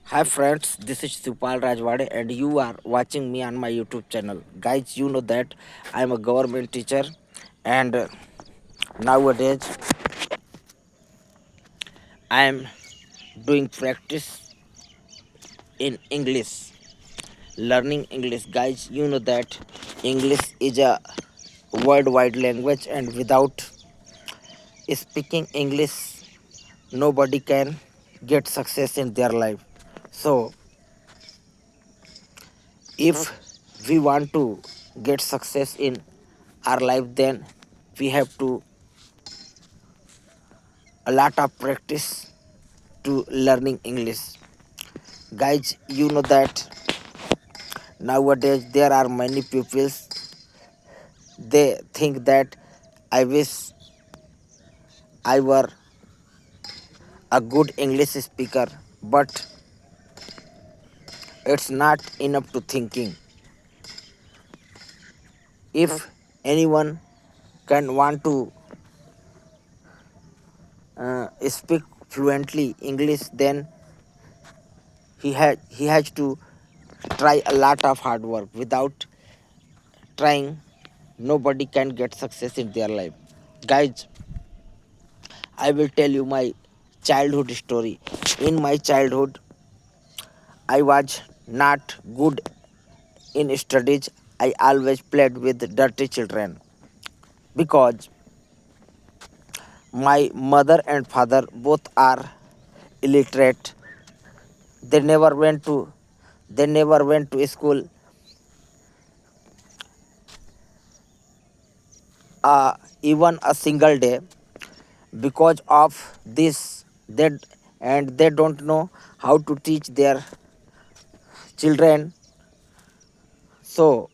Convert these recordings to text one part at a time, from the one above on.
Hi friends, this is Supal Rajwade and you are watching me on my YouTube channel. Guys, you know that I am a government teacher and nowadays I am doing practice in English, learning English. Guys, you know that English is a worldwide language and without speaking English, nobody can get success in their life. So, if we want to get success in our life, then we have to a lot of practice to learning English. Guys, you know that nowadays there are many pupils, they think that I wish I were a good English speaker, but it's not enough to thinking. If anyone can want to speak fluently English, then he has to try a lot of hard work. Without trying, nobody can get success in their life. Guys, I will tell you my childhood story. In my childhood, I was not good in studies. I always played with dirty children because my mother and father both are illiterate. They never went to they never went to school even a single day. Because of this, they don't know how to teach their children. So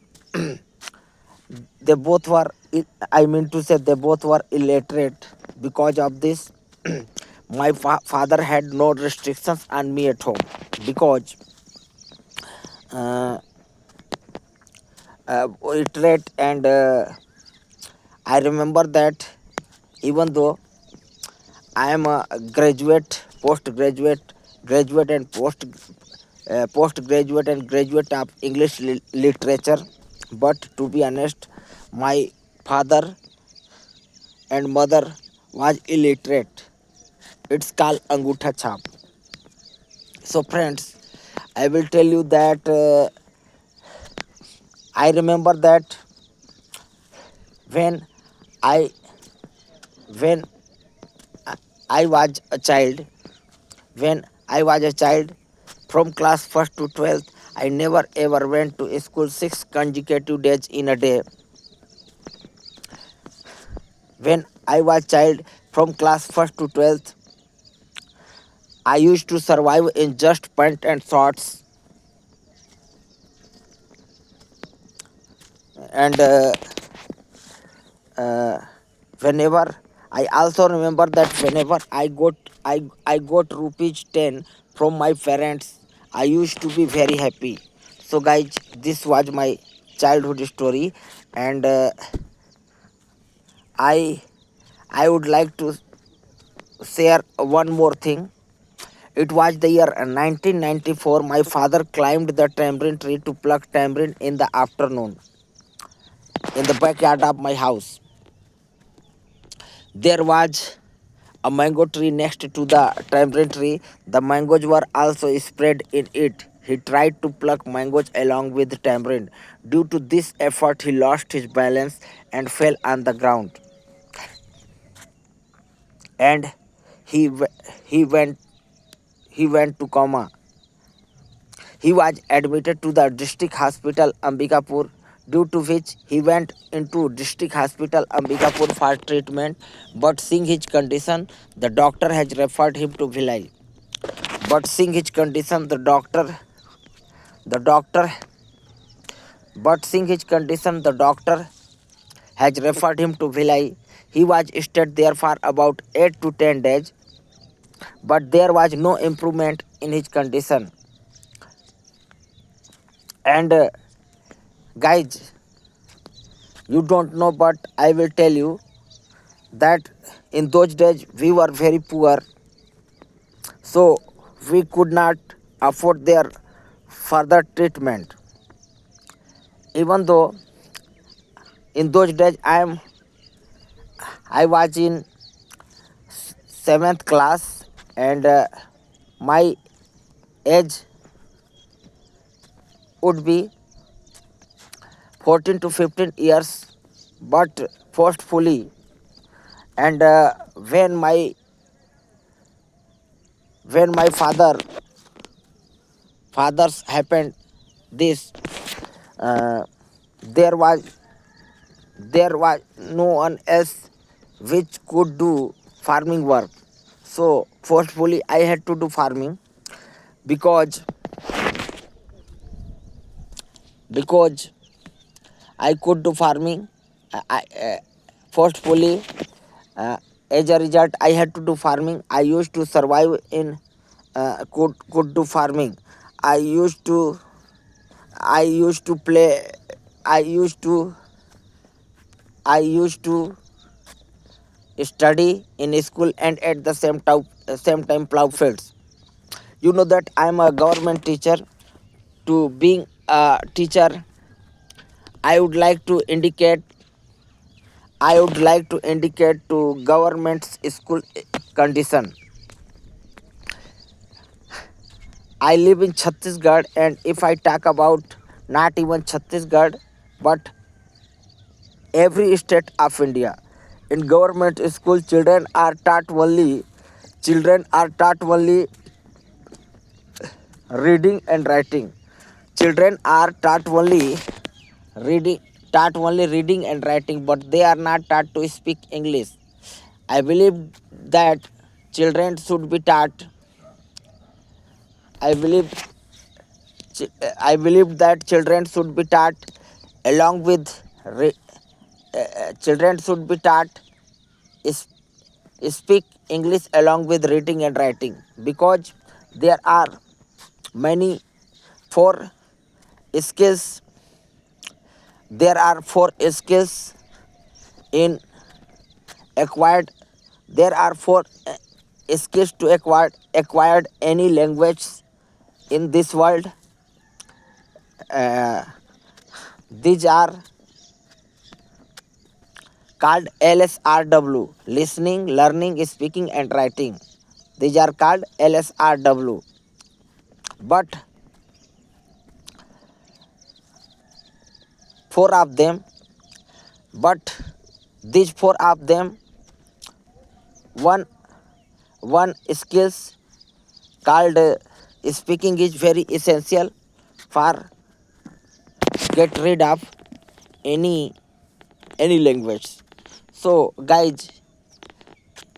they both were I mean to say they both were illiterate. Because of this, my father had no restrictions on me at home because uh, illiterate. And I remember that even though I am a graduate, postgraduate, graduate and postgraduate and graduate of English literature, but to be honest, my father and mother was illiterate. It's called Angutha Chap. So, friends, I will tell you that I remember that when I when I was a child, when I was a child, from class first to 12th, I never ever went to school 6 consecutive days in a day. When I was child, from class first to 12th, I used to survive in just pant and shorts. And uh, whenever I also remember that whenever I got rupees 10 from my parents, I used to be very happy. So guys, this was my childhood story. And I I would like to share one more thing. It was the year 1994. My father climbed the tamarind tree to pluck tamarind in the afternoon in the backyard of my house. There was a mango tree next to the tamarind tree. The mangoes were also spread in it. He tried to pluck mangoes along with tamarind. Due to this effort, he lost his balance and fell on the ground. And he w- he went he went to coma. He was admitted to the district hospital Ambikapur, due to which he went into district hospital Ambikapur for treatment. But seeing his condition, the doctor has referred him to Bhilai. But seeing his condition, the doctor, the doctor has referred him to Bhilai. He was stayed there for about 8 to 10 days, but there was no improvement in his condition. And guys, you don't know, but I will tell you that in those days we were very poor, so we could not afford their further treatment. Even though in those days I was in seventh class, and my age would be 14 to 15 years, but forcefully. And when my fathers happened this, uh, there was no one else which could do farming work. So forcefully I had to do farming, because because I could do farming. Forcefully, uh, as a result, I had to do farming. I used to survive in could do farming. I used to I used to play. I used to I used to study in school, and at the same time plow fields. You know that I'm a government teacher. To being a teacher, I would like to indicate to government's school condition. I live in Chhattisgarh, and if I talk about not even Chhattisgarh, but every state of India, in government school, children are taught only reading and writing. Children are reading taught only reading and writing, but they are not taught to speak English. I believe that children should be taught. I believe I believe that children should be taught along with children should be taught is speak English along with reading and writing, because there are many four skills. There are four skills in acquired. There are four skills to acquired any language in this world. Uh, these are called LSRW: listening, learning, speaking, and writing. These are called LSRW. But four of them, but these four of them, one one skills called speaking is very essential for get rid of any language. So guys,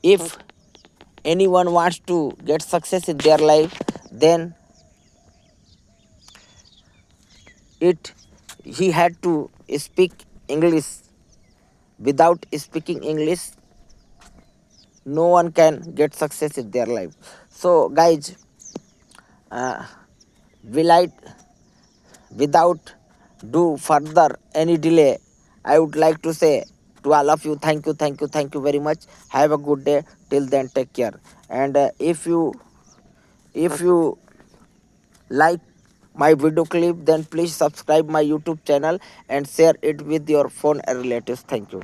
if anyone wants to get success in their life, then it he had to speak English. Without speaking English, no one can get success in their life. So guys, uh, will I, without do further any delay, I would like to say to all of you, thank you very much. Have a good day. Till then, take care. And if you like my video clip, then please subscribe my YouTube channel and share it with your phone and relatives. Thank you.